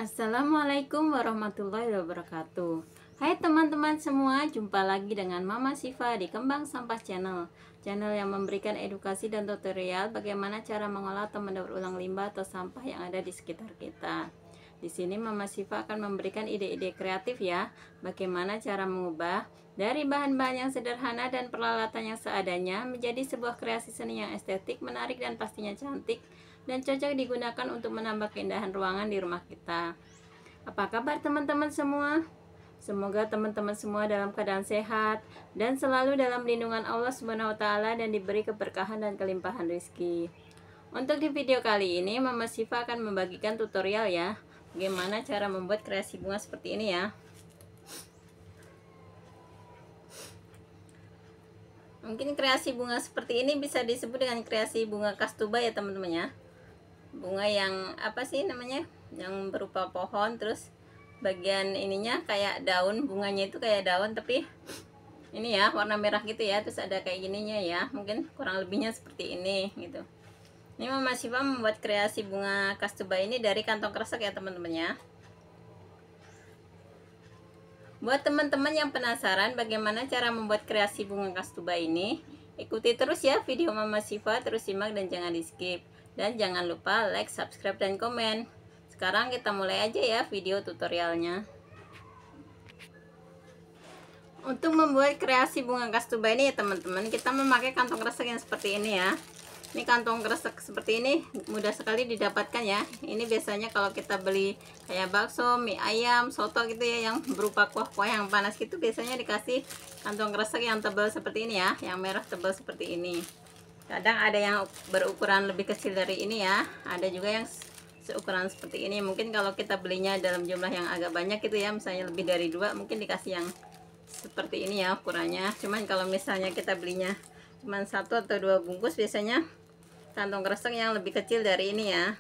Assalamualaikum warahmatullahi wabarakatuh. Hai teman-teman semua, jumpa lagi dengan Mama Siva di Kembang Sampah Channel. Channel yang memberikan edukasi dan tutorial bagaimana cara mengolah atau mendaur ulang limbah atau sampah yang ada di sekitar kita. Di sini Mama Siva akan memberikan ide-ide kreatif ya, bagaimana cara mengubah dari bahan-bahan yang sederhana dan peralatan yang seadanya menjadi sebuah kreasi seni yang estetik, menarik dan pastinya cantik dan cocok digunakan untuk menambah keindahan ruangan di rumah kita. Apa kabar teman-teman semua? Semoga teman-teman semua dalam keadaan sehat dan selalu dalam lindungan Allah Subhanahu wa taala dan diberi keberkahan dan kelimpahan rezeki. Untuk di video kali ini Mama Siva akan membagikan tutorial ya, bagaimana cara membuat kreasi bunga seperti ini ya. Mungkin kreasi bunga seperti ini bisa disebut dengan kreasi bunga kastuba ya teman-teman ya. Bunga yang apa sih namanya, yang berupa pohon, terus bagian ininya kayak daun, bunganya itu kayak daun tapi ini ya warna merah gitu ya, terus ada kayak gininya ya, mungkin kurang lebihnya seperti ini gitu. Ini Mama Siva membuat kreasi bunga kastuba ini dari kantong kresek ya teman-teman ya. Buat teman-teman yang penasaran bagaimana cara membuat kreasi bunga kastuba ini, ikuti terus ya video Mama Siva, terus simak dan jangan di skip. Dan jangan lupa like, subscribe, dan komen. Sekarang kita mulai aja ya video tutorialnya. Untuk membuat kreasi bunga kastuba ini ya teman-teman, kita memakai kantong kresek yang seperti ini ya. Ini kantong kresek seperti ini mudah sekali didapatkan ya. Ini biasanya kalau kita beli kayak bakso, mie ayam, soto gitu ya, yang berupa kuah-kuah yang panas gitu, biasanya dikasih kantong kresek yang tebal seperti ini ya, yang merah tebal seperti ini. Kadang ada yang berukuran lebih kecil dari ini ya, ada juga yang seukuran seperti ini. Mungkin kalau kita belinya dalam jumlah yang agak banyak gitu ya, misalnya lebih dari 2, mungkin dikasih yang seperti ini ya ukurannya. Cuman kalau misalnya kita belinya cuman 1 atau 2 bungkus, biasanya kantong kresek yang lebih kecil dari ini ya.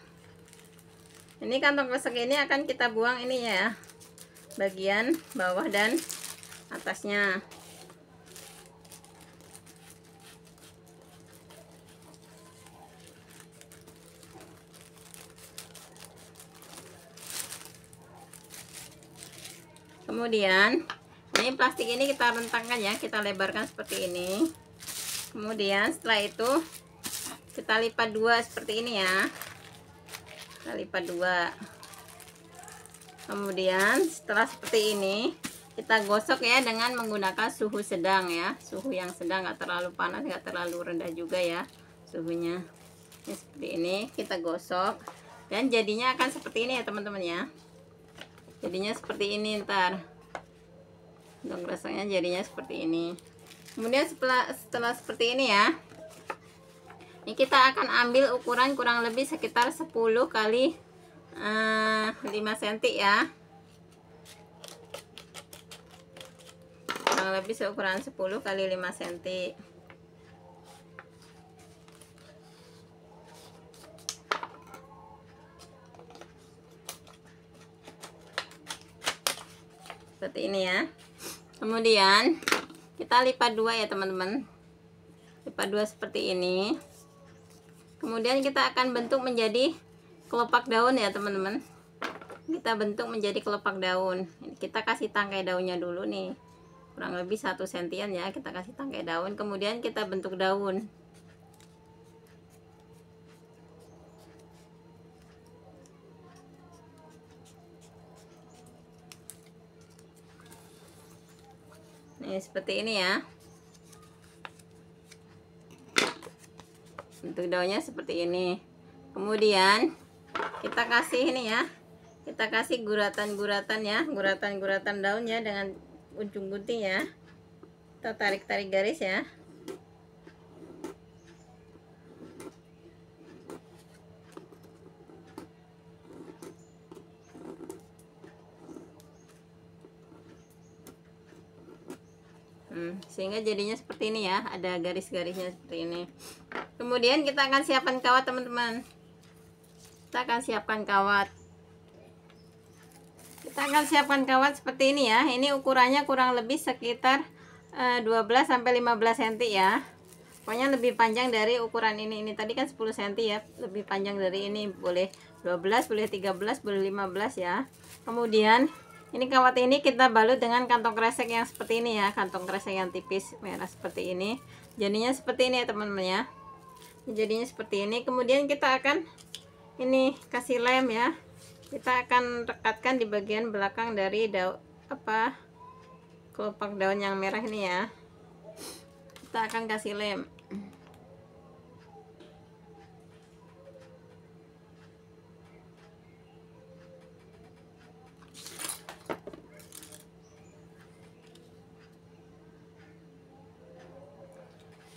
Ini kantong kresek ini akan kita buang ini ya, bagian bawah dan atasnya. Kemudian ini plastik ini kita rentangkan ya, kita lebarkan seperti ini. Kemudian setelah itu kita lipat 2 seperti ini ya, kita lipat 2. Kemudian setelah seperti ini kita gosok ya dengan menggunakan suhu sedang ya, suhu yang sedang, nggak terlalu panas nggak terlalu rendah juga ya suhunya. Ini seperti ini kita gosok dan jadinya akan seperti ini ya teman-teman ya. Jadinya seperti ini ntar. Dong rasanya jadinya seperti ini. Kemudian setelah seperti ini ya. Ini kita akan ambil ukuran kurang lebih sekitar 10 kali 5 cm ya. Kurang lebih seukuran 10 kali 5 cm. Seperti ini ya. Kemudian kita lipat 2 ya teman-teman, lipat 2 seperti ini. Kemudian kita akan bentuk menjadi kelopak daun ya teman-teman. Kita bentuk menjadi kelopak daun. Kita kasih tangkai daunnya dulu nih, kurang lebih 1 sentian ya, kita kasih tangkai daun. Kemudian kita bentuk daun. Nih seperti ini ya, bentuk daunnya seperti ini. Kemudian kita kasih ini ya, kita kasih guratan-guratan ya, guratan-guratan daunnya dengan ujung gunting ya, kita tarik-tarik garis ya. Sehingga jadinya seperti ini ya, ada garis-garisnya seperti ini. Kemudian kita akan siapkan kawat teman-teman. Kita akan siapkan kawat. Kita akan siapkan kawat seperti ini ya. Ini ukurannya kurang lebih sekitar 12-15 cm ya. Pokoknya lebih panjang dari ukuran ini. Ini tadi kan 10 cm ya, lebih panjang dari ini. Boleh 12, boleh 13, boleh 15 ya. Kemudian ini kawat ini kita balut dengan kantong kresek yang seperti ini ya, kantong kresek yang tipis merah seperti ini. Jadinya seperti ini ya teman-teman ya. Jadinya seperti ini. Kemudian kita akan ini kasih lem ya. Kita akan rekatkan di bagian belakang dari daun kelopak daun yang merah ini ya. Kita akan kasih lem.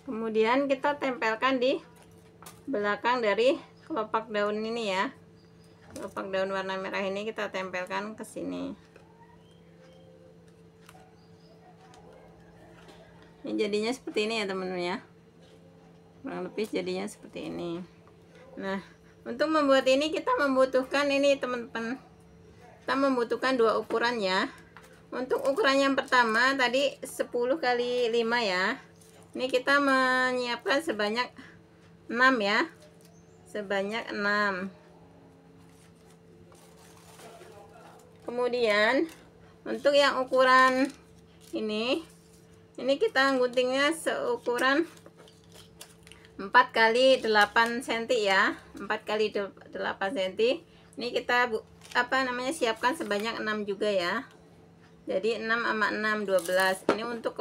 Kemudian kita tempelkan di belakang dari kelopak daun ini ya. Kelopak daun warna merah ini kita tempelkan ke sini. Ini jadinya seperti ini ya teman-teman ya. Kurang lebih jadinya seperti ini. Nah, untuk membuat ini kita membutuhkan ini teman-teman. Kita membutuhkan dua ukuran ya. Untuk ukuran yang pertama tadi 10 kali 5 ya. Ini kita menyiapkan sebanyak 6 ya. Sebanyak 6. Kemudian untuk yang ukuran ini kita guntingnya seukuran 4 kali 8 cm ya. 4 kali 8 cm. Ini kita siapkan sebanyak 6 juga ya. Jadi 6 sama 6 12. Ini untuk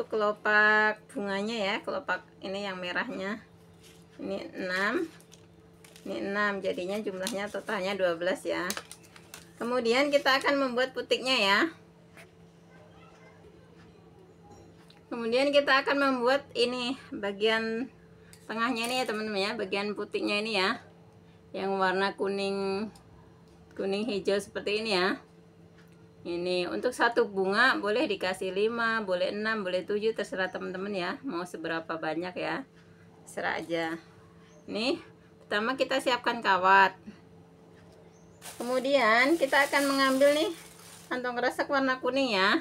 kelopak bunganya ya, kelopak ini yang merahnya. Ini 6. Ini 6, jadinya jumlahnya totalnya 12 ya. Kemudian kita akan membuat putiknya ya. Kemudian kita akan membuat ini bagian tengahnya ini ya teman-teman ya, bagian putiknya ini ya, yang warna kuning hijau seperti ini ya. Ini untuk satu bunga boleh dikasih 5, boleh 6, boleh 7, terserah teman-teman ya, mau seberapa banyak ya, terserah aja. Ini pertama kita siapkan kawat. Kemudian kita akan mengambil nih kantong kresek warna kuning ya.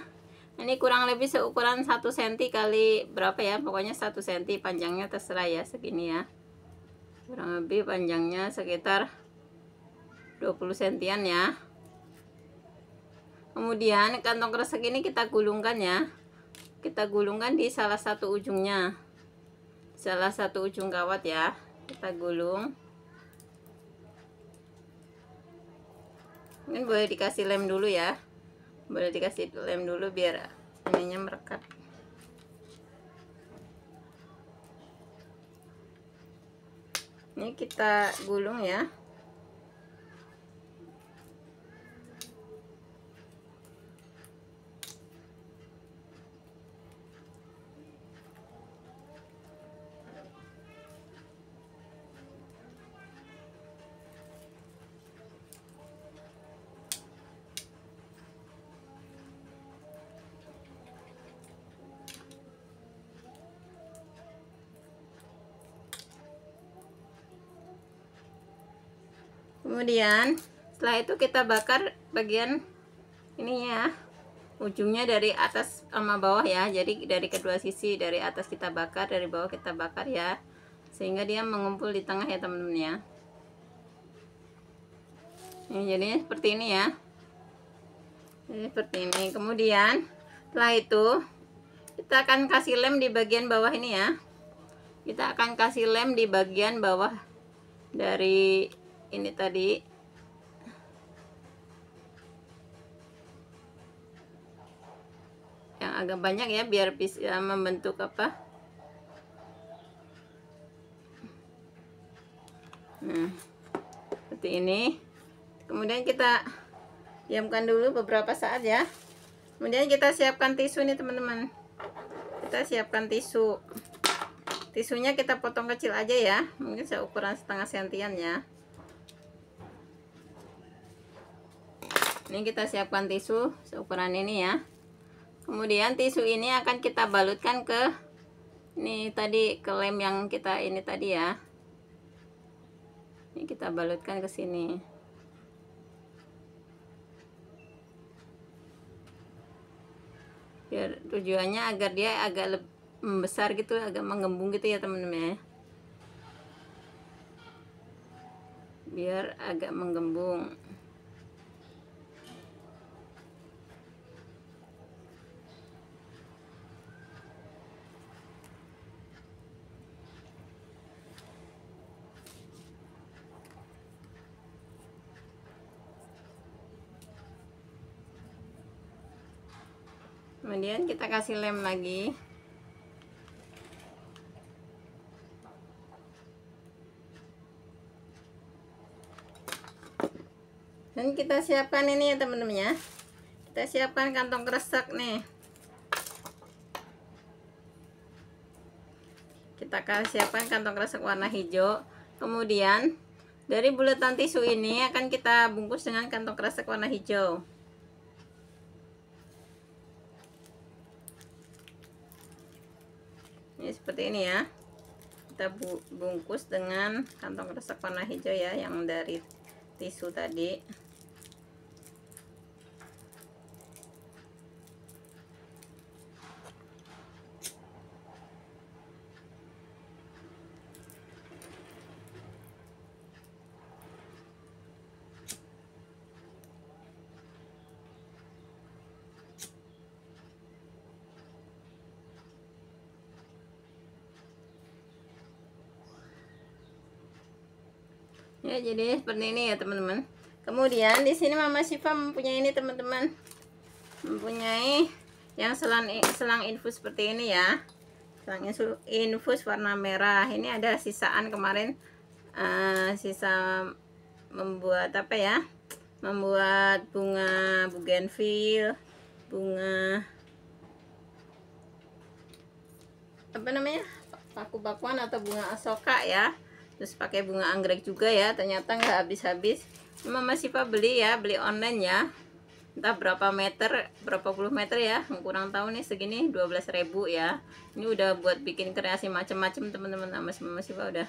Ini kurang lebih seukuran 1 cm kali berapa ya, pokoknya 1 cm, panjangnya terserah ya, segini ya. Kurang lebih panjangnya sekitar 20 cm ya. Kemudian kantong kresek ini kita gulungkan ya. Kita gulungkan di salah satu ujungnya. Salah satu ujung kawat ya. Kita gulung. Ini boleh dikasih lem dulu ya. Boleh dikasih lem dulu biar ininya merekat. Ini kita gulung ya. Kemudian setelah itu kita bakar bagian ininya, ujungnya dari atas sama bawah ya. Jadi dari kedua sisi, dari atas kita bakar, dari bawah kita bakar ya, sehingga dia mengumpul di tengah ya teman-teman ya. Ini jadinya seperti ini ya. Jadi seperti ini. Kemudian setelah itu kita akan kasih lem di bagian bawah ini ya. Kita akan kasih lem di bagian bawah dari ini tadi. Yang agak banyak ya, biar bisa membentuk nah, seperti ini. Kemudian kita diamkan dulu beberapa saat ya. Kemudian kita siapkan tisu nih teman-teman. Kita siapkan tisu. Tisunya kita potong kecil aja ya, mungkin seukuran setengah sentian ya. Ini kita siapkan tisu seukuran ini ya. Kemudian tisu ini akan kita balutkan ke ini tadi, ke lem yang kita ini tadi ya. Ini kita balutkan ke sini. Biar tujuannya agar dia agak membesar gitu, agak menggembung gitu ya teman-teman ya. biar agak menggembung. Kemudian kita kasih lem lagi. Dan kita siapkan ini ya teman-teman ya. Kita siapkan kantong kresek nih. Kita siapkan kantong kresek warna hijau. Kemudian dari bulatan tisu ini akan kita bungkus dengan kantong kresek warna hijau. Ini seperti ini ya. Kita bungkus dengan kantong kresek warna hijau ya, yang dari tisu tadi. Ya, jadi seperti ini ya teman-teman. Kemudian di sini Mama Syifa mempunyai ini teman-teman, mempunyai yang selang infus seperti ini ya, selang infus warna merah. Ini ada sisaan kemarin, sisa membuat apa ya, membuat bunga bougainville, bunga apa namanya, paku-pakuan atau bunga asoka ya. Terus pakai bunga anggrek juga ya, ternyata nggak habis-habis. Mama Syifa beli ya, beli online ya, entah berapa meter, berapa puluh meter ya, kurang tahu nih, segini 12.000 ya. Ini udah buat bikin kreasi macam-macam teman-teman. Mama Syifa udah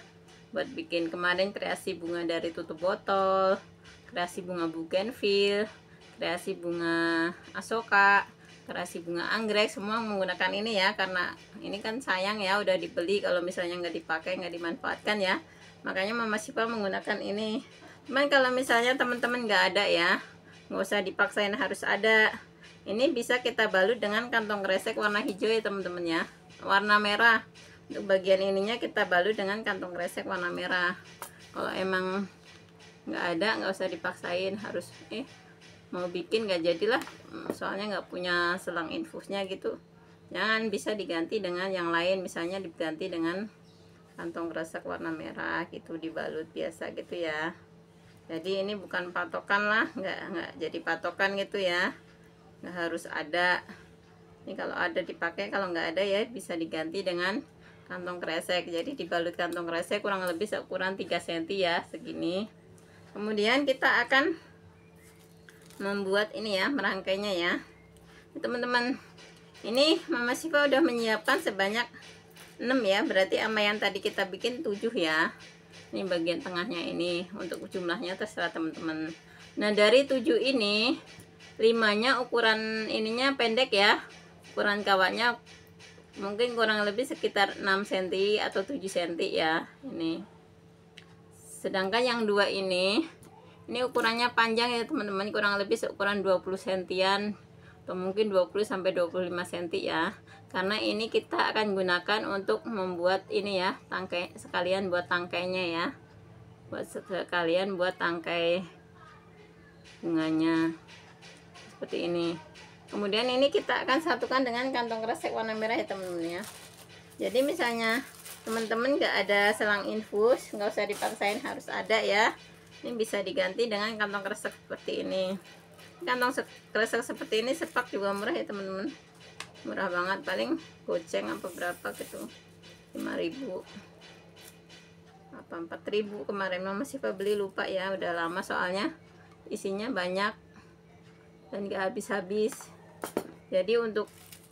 buat bikin kemarin kreasi bunga dari tutup botol, kreasi bunga bougainville, kreasi bunga asoka, kreasi bunga anggrek, semua menggunakan ini ya, karena ini kan sayang ya, udah dibeli kalau misalnya nggak dipakai, nggak dimanfaatkan ya. Makanya Mama Syifa menggunakan ini. Cuman kalau misalnya teman-teman nggak ada ya, nggak usah dipaksain harus ada. Ini bisa kita balut dengan kantong kresek warna hijau ya teman-teman ya, warna merah. Untuk bagian ininya kita balut dengan kantong kresek warna merah. Kalau emang nggak ada, nggak usah dipaksain harus mau bikin, nggak jadilah, soalnya nggak punya selang infusnya gitu. Jangan, bisa diganti dengan yang lain, misalnya diganti dengan kantong kresek warna merah gitu, dibalut biasa gitu ya. Jadi ini bukan patokan lah, nggak jadi patokan gitu ya, nggak harus ada. Ini kalau ada dipakai, kalau nggak ada ya bisa diganti dengan kantong kresek. Jadi dibalut kantong kresek kurang lebih seukuran 3 cm ya, segini. Kemudian kita akan membuat ini ya, merangkainya ya teman-teman. Ini Mama Syifa udah menyiapkan sebanyak 6 ya, berarti sama yang tadi kita bikin 7 ya. Ini bagian tengahnya, ini untuk jumlahnya terserah teman-teman. Nah dari 7 ini 5-nya ukuran ininya pendek ya, ukuran kawatnya mungkin kurang lebih sekitar 6 cm atau 7 cm ya ini. Sedangkan yang 2 ini ukurannya panjang ya teman-teman, kurang lebih seukuran 20 cm atau mungkin 20 sampai 25 cm ya. Karena ini kita akan gunakan untuk membuat ini ya, tangkai, sekalian buat tangkainya ya. Sekalian buat tangkai bunganya. Seperti ini. Kemudian ini kita akan satukan dengan kantong kresek warna merah ya teman-teman ya. Jadi misalnya teman-teman nggak ada selang infus, nggak usah dipaksain harus ada ya. Ini bisa diganti dengan kantong kresek seperti ini. Kantong kresek seperti ini sepak juga murah ya teman-teman, murah banget, paling goceng apa berapa gitu, 5.000 apa 4.000 kemarin Mama Syifa beli, lupa ya, udah lama soalnya isinya banyak dan gak habis-habis. Jadi untuk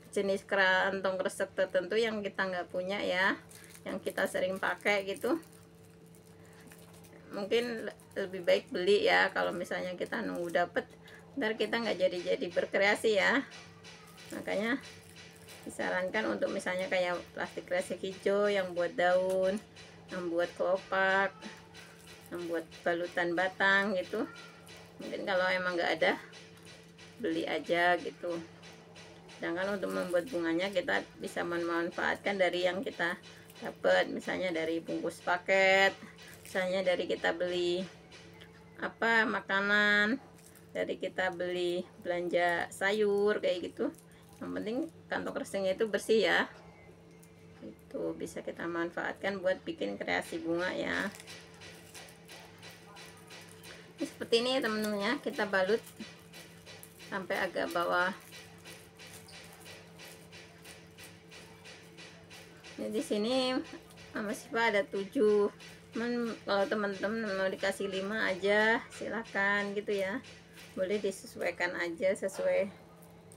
jenis kantong kresek tertentu yang kita nggak punya ya, yang kita sering pakai gitu, mungkin lebih baik beli ya. Kalau misalnya kita nunggu dapet, ntar kita nggak jadi berkreasi ya. Makanya disarankan untuk misalnya kayak plastik kresek hijau yang buat daun, yang buat kelopak, membuat balutan batang gitu. Mungkin kalau emang nggak ada, beli aja gitu. Sedangkan untuk membuat bunganya kita bisa memanfaatkan dari yang kita dapat, misalnya dari bungkus paket, misalnya dari kita beli makanan, dari kita beli belanja sayur kayak gitu. Yang penting kantong kreseknya itu bersih ya. Itu bisa kita manfaatkan buat bikin kreasi bunga ya. Ini seperti ini ya teman-teman ya, kita balut sampai agak bawah. Ini di sini Mama Siva ada 7. Kalau teman-teman mau dikasih 5 aja silahkan gitu ya, boleh disesuaikan aja sesuai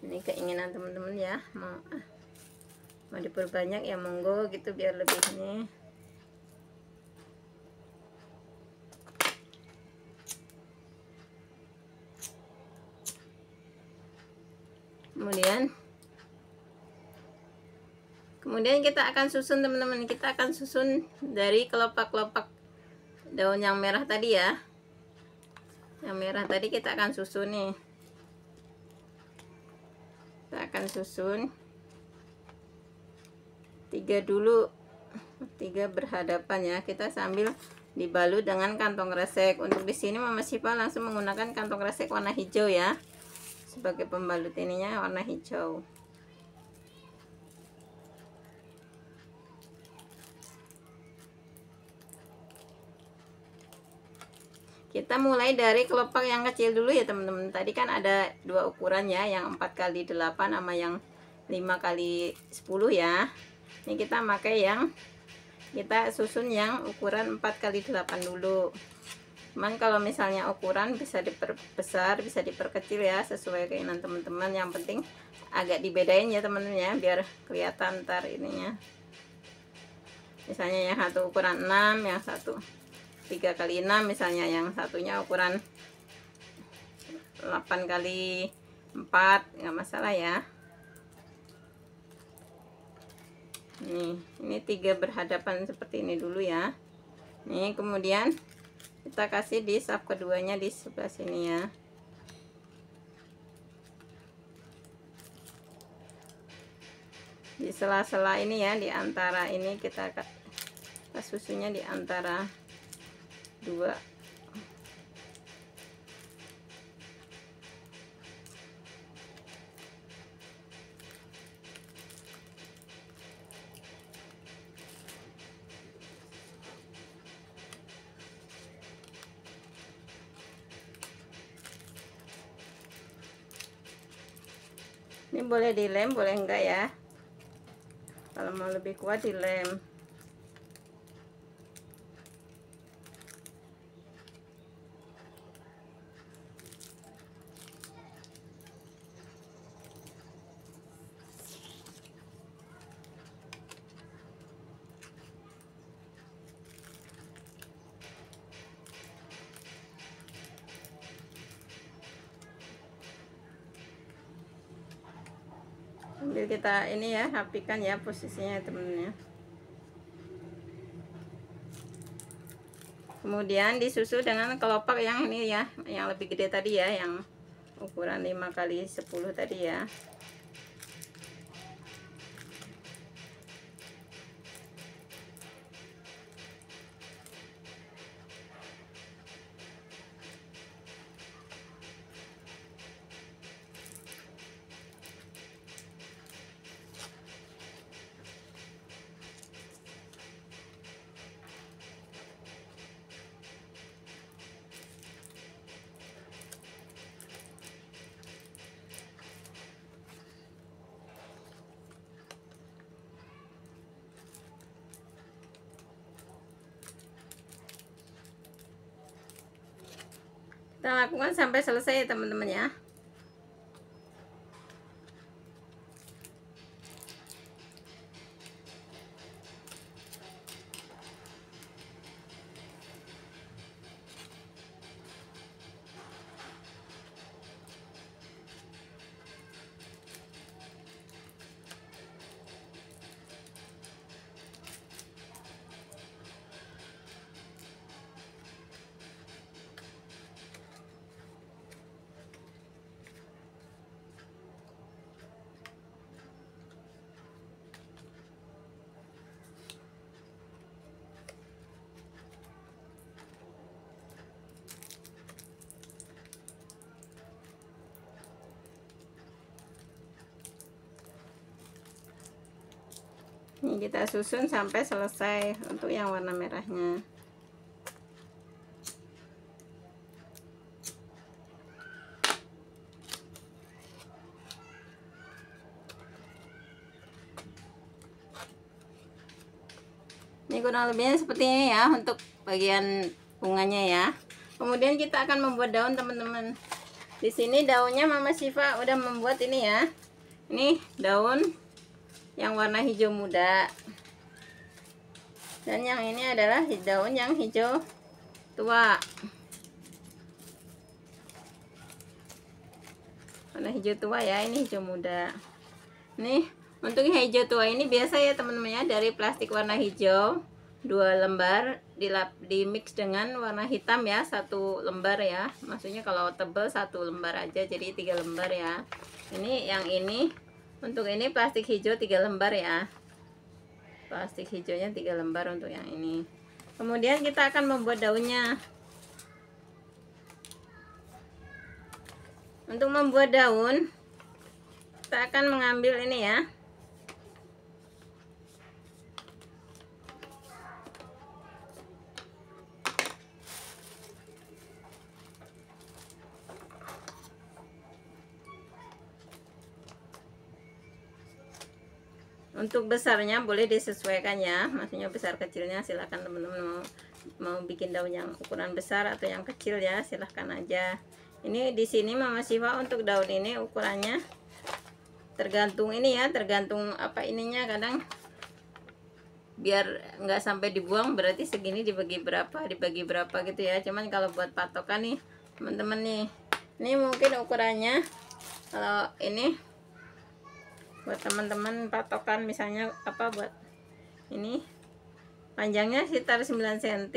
ini keinginan teman-teman ya. Mau diperbanyak ya monggo gitu biar lebih ini. Kemudian kita akan susun teman-teman, kita akan susun dari kelopak-kelopak daun yang merah tadi ya. Yang merah tadi kita akan susun nih. Kita akan susun 3 dulu, 3 berhadapan ya. Kita sambil dibalut dengan kantong kresek. Untuk di sini Mama Siva langsung menggunakan kantong kresek warna hijau ya. Sebagai pembalut ininya warna hijau. Kita mulai dari kelopak yang kecil dulu ya teman-teman. Tadi kan ada 2 ukuran ya, yang 4x8 sama yang 5x10 ya. Ini kita pakai yang kita susun yang ukuran 4x8 dulu. Cuman kalau misalnya ukuran bisa diperbesar, bisa diperkecil ya, sesuai keinginan teman-teman. Yang penting agak dibedain ya teman-teman ya, biar kelihatan ntar ininya. Misalnya yang satu ukuran 6, yang satu 3x6, misalnya yang satunya ukuran 8x4, nggak masalah ya. Ini 3 berhadapan seperti ini dulu ya. Nih kemudian kita kasih di sap keduanya di sebelah sini ya. Di sela-sela ini ya, di antara ini kita susunnya di antara 2. Ini boleh dilem, boleh enggak ya. Kalau mau lebih kuat dilem. Sambil kita ini ya, rapikan ya posisinya temennya. Kemudian disusul dengan kelopak yang ini ya, yang lebih gede tadi ya, yang ukuran 5x10 tadi ya. Kita lakukan sampai selesai ya teman-teman ya. Ini kita susun sampai selesai untuk yang warna merahnya. Ini kurang lebihnya seperti ini ya untuk bagian bunganya ya. Kemudian kita akan membuat daun, teman-teman. Di sini daunnya Mama Siva udah membuat ini ya. Ini daun yang warna hijau muda. Dan yang ini adalah daun yang hijau tua. Warna hijau tua ya, ini hijau muda. Nih, untuk hijau tua ini biasa ya teman-teman ya, dari plastik warna hijau 2 lembar di mix dengan warna hitam ya, 1 lembar ya. Maksudnya kalau tebal 1 lembar aja, jadi 3 lembar ya. Ini yang ini, untuk ini plastik hijau 3 lembar ya. Plastik hijaunya 3 lembar untuk yang ini. Kemudian kita akan membuat daunnya. Untuk membuat daun, kita akan mengambil ini ya. Untuk besarnya boleh disesuaikan ya, maksudnya besar kecilnya silahkan teman-teman, mau bikin daun yang ukuran besar atau yang kecil ya, silahkan aja. Ini di sini Mama Siva untuk daun ini ukurannya tergantung ini ya, tergantung apa ininya, kadang biar nggak sampai dibuang berarti segini dibagi berapa gitu ya. Cuman kalau buat patokan nih teman-teman nih, ini mungkin ukurannya kalau ini buat teman-teman patokan, misalnya apa, buat ini panjangnya sekitar 9 cm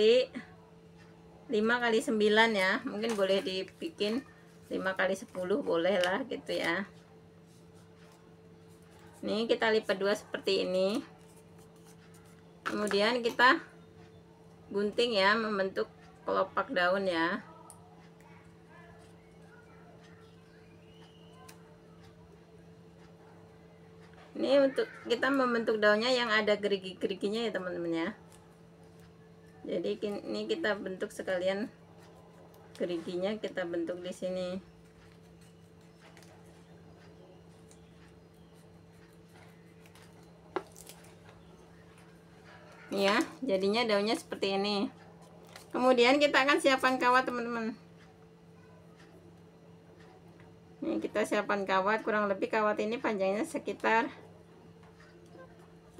5 kali 9 ya, mungkin boleh dibikin 5 kali 10 boleh lah gitu ya. Ini kita lipat 2 seperti ini, kemudian kita gunting ya, membentuk kelopak daun ya. Ini untuk kita membentuk daunnya yang ada gerigi-geriginya ya teman-teman ya. Jadi ini kita bentuk sekalian geriginya, kita bentuk di sini. Nih ya, jadinya daunnya seperti ini. Kemudian kita akan siapkan kawat teman-teman. Ini kita siapkan kawat, kurang lebih kawat ini panjangnya sekitar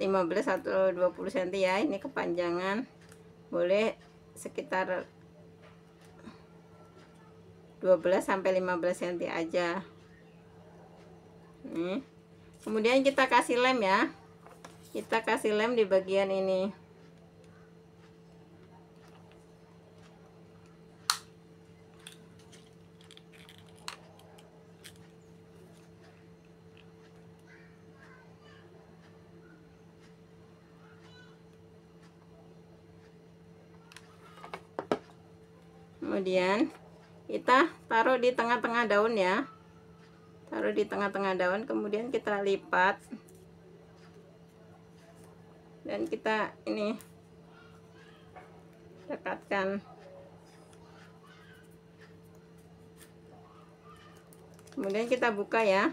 15 atau 20 cm ya. Ini kepanjangan boleh sekitar 12 sampai 15 cm aja. Nih. Kemudian kita kasih lem ya. Kita kasih lem di bagian ini. Kemudian kita taruh di tengah-tengah daun ya, taruh di tengah-tengah daun, kemudian kita lipat dan kita ini dekatkan. Kemudian kita buka ya.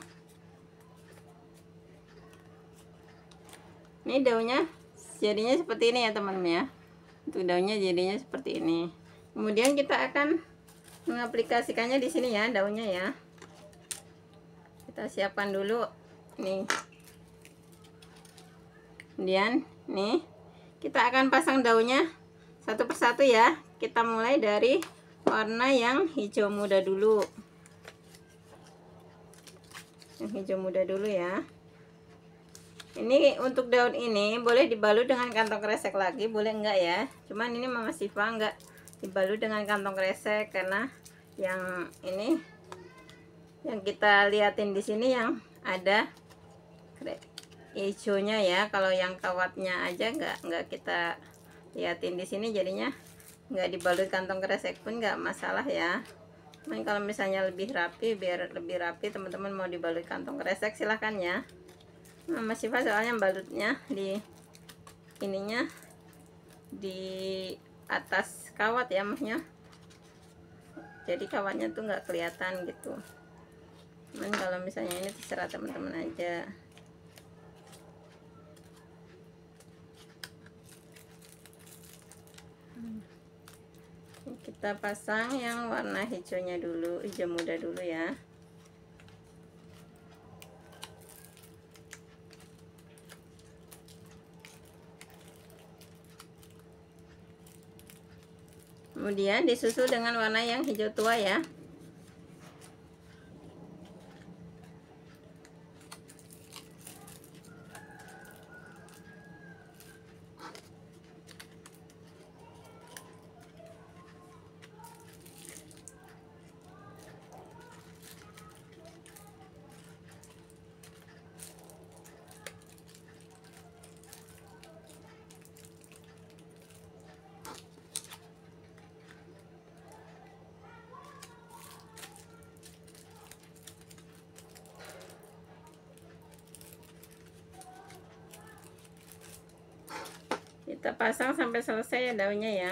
Ini daunnya jadinya seperti ini ya teman-teman ya. Untuk daunnya jadinya seperti ini. Kemudian kita akan mengaplikasikannya di sini ya, daunnya ya. Kita siapkan dulu nih. Kemudian nih kita akan pasang daunnya satu persatu ya. Kita mulai dari warna yang hijau muda dulu. Yang hijau muda dulu ya. Ini untuk daun ini boleh dibalut dengan kantong kresek lagi, boleh enggak ya. Cuman ini Mama Siva enggak dibalut dengan kantong kresek karena yang ini yang kita liatin di sini yang ada hijaunya ya. Kalau yang kawatnya aja enggak kita liatin di sini, jadinya enggak dibalut kantong kresek pun enggak masalah ya. Cuman kalau misalnya lebih rapi, biar lebih rapi teman-teman mau dibalut kantong kresek silahkan ya. Mama Siva soalnya balutnya di ininya di atas kawat ya, maksudnya jadi kawatnya tuh nggak kelihatan gitu. Cuman kalau misalnya ini terserah teman-teman aja. Kita pasang yang warna hijaunya dulu, hijau muda dulu ya. Kemudian disusul dengan warna yang hijau tua ya. Kita pasang sampai selesai ya daunnya ya.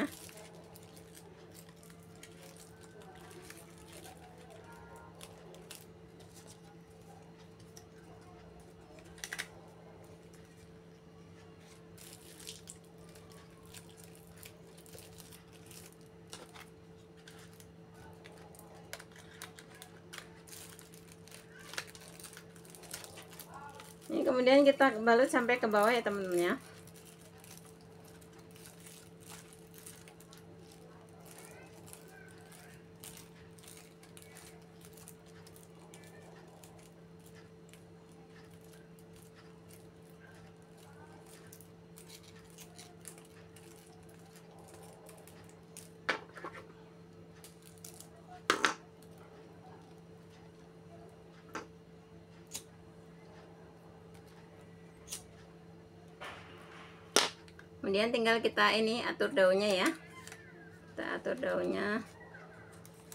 Ini kemudian kita balut sampai ke bawah ya teman-teman ya. Kemudian tinggal kita ini atur daunnya ya. Kita atur daunnya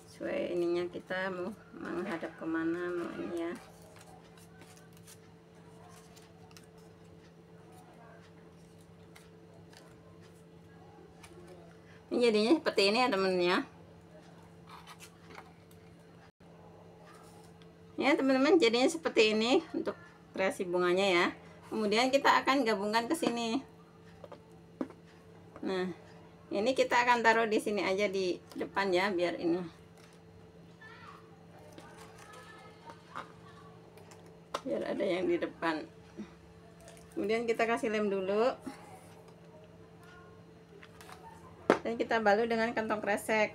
sesuai ininya, kita mau menghadap kemana mau ini ya. Ini jadinya seperti ini ya teman-teman ya. Ya teman-teman, jadinya seperti ini untuk kreasi bunganya ya. Kemudian kita akan gabungkan ke sini. Nah, ini kita akan taruh di sini aja di depan ya, biar ini. Biar ada yang di depan. Kemudian kita kasih lem dulu. Dan kita balut dengan kantong kresek.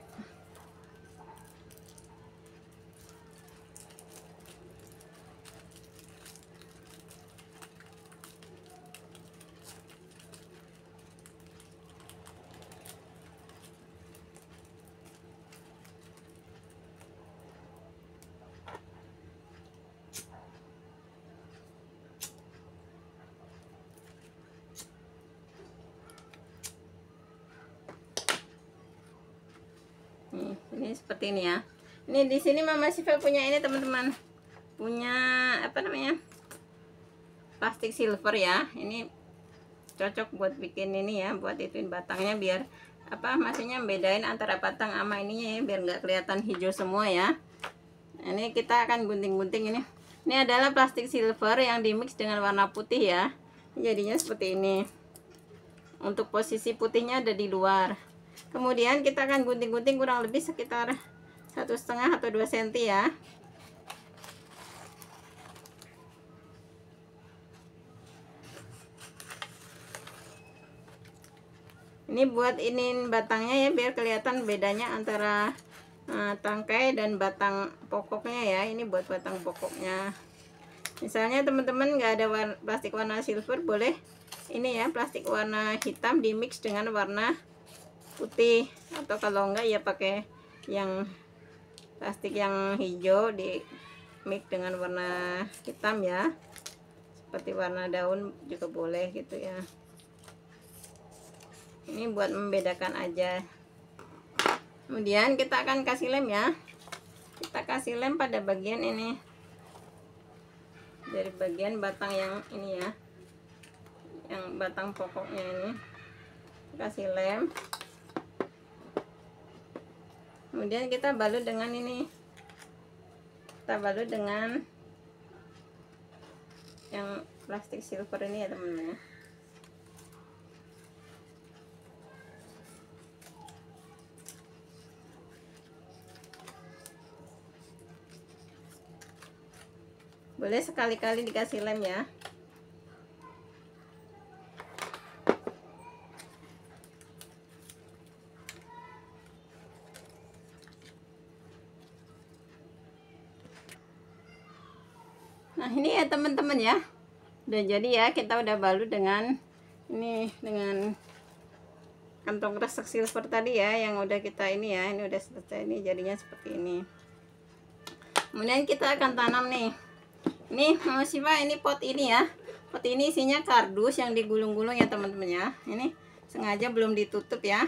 Ini seperti ini ya. Ini di sini Mama Siva punya ini teman-teman, punya apa namanya, plastik silver ya. Ini cocok buat bikin ini ya, buat ituin batangnya biar apa, maksudnya bedain antara batang sama ininya ya, biar nggak kelihatan hijau semua ya. Ini kita akan gunting-gunting ini. Ini adalah plastik silver yang dimix dengan warna putih ya. Jadinya seperti ini. Untuk posisi putihnya ada di luar. Kemudian kita akan gunting-gunting kurang lebih sekitar 1,5 atau 2 cm ya. Ini buat ini batangnya ya, biar kelihatan bedanya antara tangkai dan batang pokoknya ya. Ini buat batang pokoknya. Misalnya teman-teman nggak ada plastik warna silver, boleh ini ya, plastik warna hitam dimix dengan warna putih, atau kalau enggak ya pakai yang plastik yang hijau di mix dengan warna hitam ya, seperti warna daun juga boleh gitu ya. Ini buat membedakan aja. Kemudian kita akan kasih lem ya. Kita kasih lem pada bagian ini, dari bagian batang yang ini ya, yang batang pokoknya ini kasih lem, kemudian kita balut dengan ini, kita balut dengan yang plastik silver ini ya teman-teman ya. Boleh sekali-kali dikasih lem ya. Nah ini ya teman-teman ya, udah jadi ya, kita udah balut dengan ini, dengan kantong kresek silver tadi ya, yang udah kita ini ya, ini udah selesai, ini jadinya seperti ini. Kemudian kita akan tanam nih. Ini Mama Siva, ini pot ini ya, pot ini isinya kardus yang digulung-gulung ya teman-teman ya. Ini sengaja belum ditutup ya,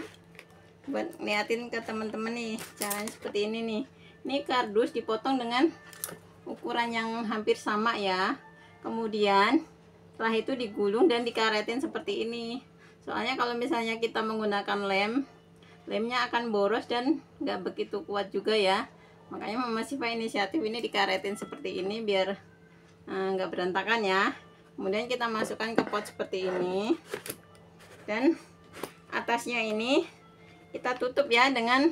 buat liatin ke teman-teman nih caranya seperti ini nih. Ini kardus dipotong dengan ukuran yang hampir sama ya, kemudian setelah itu digulung dan dikaretin seperti ini. Soalnya kalau misalnya kita menggunakan lemnya akan boros dan nggak begitu kuat juga ya. Makanya Mama Siva inisiatif ini dikaretin seperti ini biar nggak berantakan ya. Kemudian kita masukkan ke pot seperti ini, dan atasnya ini kita tutup ya dengan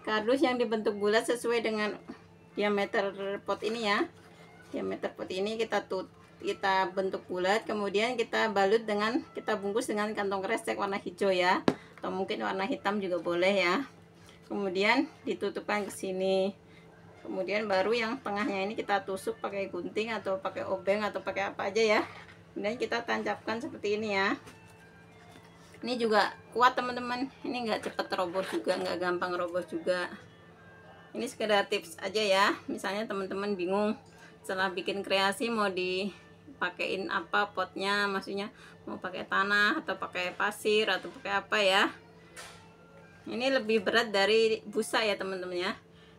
kardus yang dibentuk bulat sesuai dengan diameter pot ini ya. Diameter pot ini kita bentuk bulat, kemudian kita balut dengan, kita bungkus dengan kantong kresek warna hijau ya, atau mungkin warna hitam juga boleh ya. Kemudian ditutupkan ke sini. Kemudian baru yang tengahnya ini kita tusuk pakai gunting atau pakai obeng atau pakai apa aja ya. Kemudian kita tancapkan seperti ini ya. Ini juga kuat teman-teman, ini nggak cepet roboh juga, nggak gampang roboh juga. Ini sekedar tips aja ya, misalnya teman-teman bingung setelah bikin kreasi mau dipakein apa potnya, maksudnya mau pakai tanah atau pakai pasir atau pakai apa ya. Ini lebih berat dari busa ya teman-teman ya.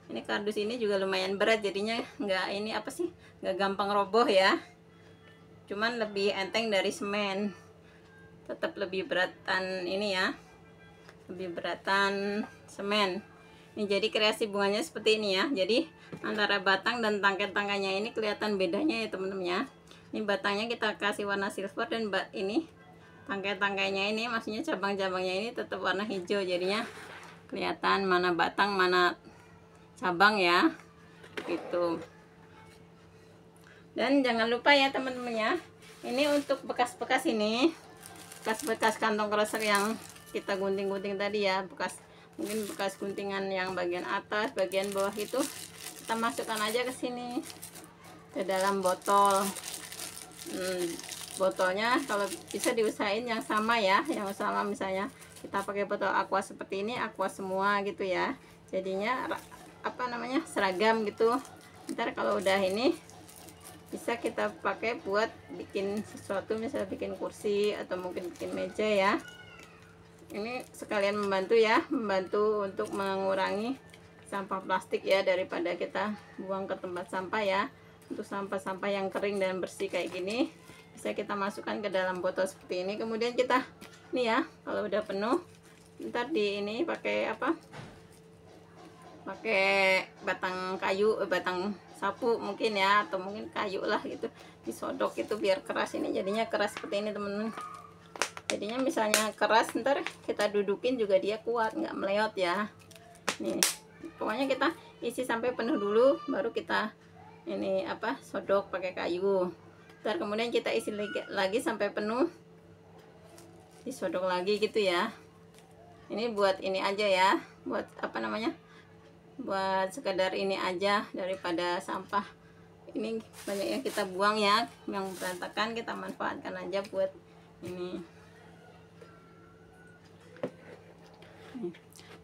Ini kardus ini juga lumayan berat, jadinya nggak gampang roboh ya, cuman lebih enteng dari semen, tetap lebih beratan ini ya, lebih beratan semen. Ini jadi kreasi bunganya seperti ini ya, jadi antara batang dan tangkai-tangkainya ini kelihatan bedanya ya teman-teman ya. Ini batangnya kita kasih warna silver, dan ini tangkai-tangkainya ini, maksudnya cabang-cabangnya ini tetap warna hijau, jadinya kelihatan mana batang mana cabang ya gitu. Dan jangan lupa ya teman-teman ya, ini untuk bekas-bekas ini, bekas-bekas kantong kresek yang kita gunting-gunting tadi ya, mungkin bekas guntingan yang bagian atas, bagian bawah itu kita masukkan aja ke sini, ke dalam botol. Botolnya kalau bisa diusahain yang sama ya, yang sama, misalnya kita pakai botol aqua seperti ini, aqua semua gitu ya, jadinya seragam gitu. Ntar kalau udah ini bisa kita pakai buat bikin sesuatu, misalnya bikin kursi atau mungkin bikin meja ya. Ini sekalian membantu ya, membantu untuk mengurangi sampah plastik ya, daripada kita buang ke tempat sampah ya. Untuk sampah-sampah yang kering dan bersih kayak gini bisa kita masukkan ke dalam botol seperti ini. Kemudian kita ini ya, kalau udah penuh ntar di ini pakai pakai batang kayu, batang sapu mungkin ya, atau mungkin kayu lah gitu, disodok itu biar keras. Ini jadinya keras seperti ini teman-teman, jadinya misalnya keras ntar kita dudukin juga dia kuat, nggak meleot ya. Nih pokoknya kita isi sampai penuh dulu, baru kita ini sodok pakai kayu. Ntar kemudian kita isi lagi sampai penuh, disodok lagi gitu ya. Ini buat ini aja ya, buat buat sekedar ini aja, daripada sampah ini banyak yang kita buang ya, yang berantakan kita manfaatkan aja buat ini.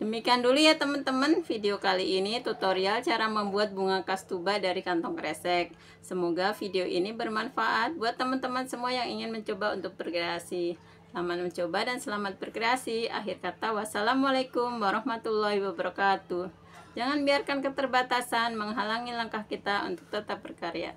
Demikian dulu ya teman-teman video kali ini, tutorial cara membuat bunga kastuba dari kantong kresek. Semoga video ini bermanfaat buat teman-teman semua yang ingin mencoba untuk berkreasi. Selamat mencoba dan selamat berkreasi. Akhir kata, wassalamualaikum warahmatullahi wabarakatuh. Jangan biarkan keterbatasan menghalangi langkah kita untuk tetap berkarya.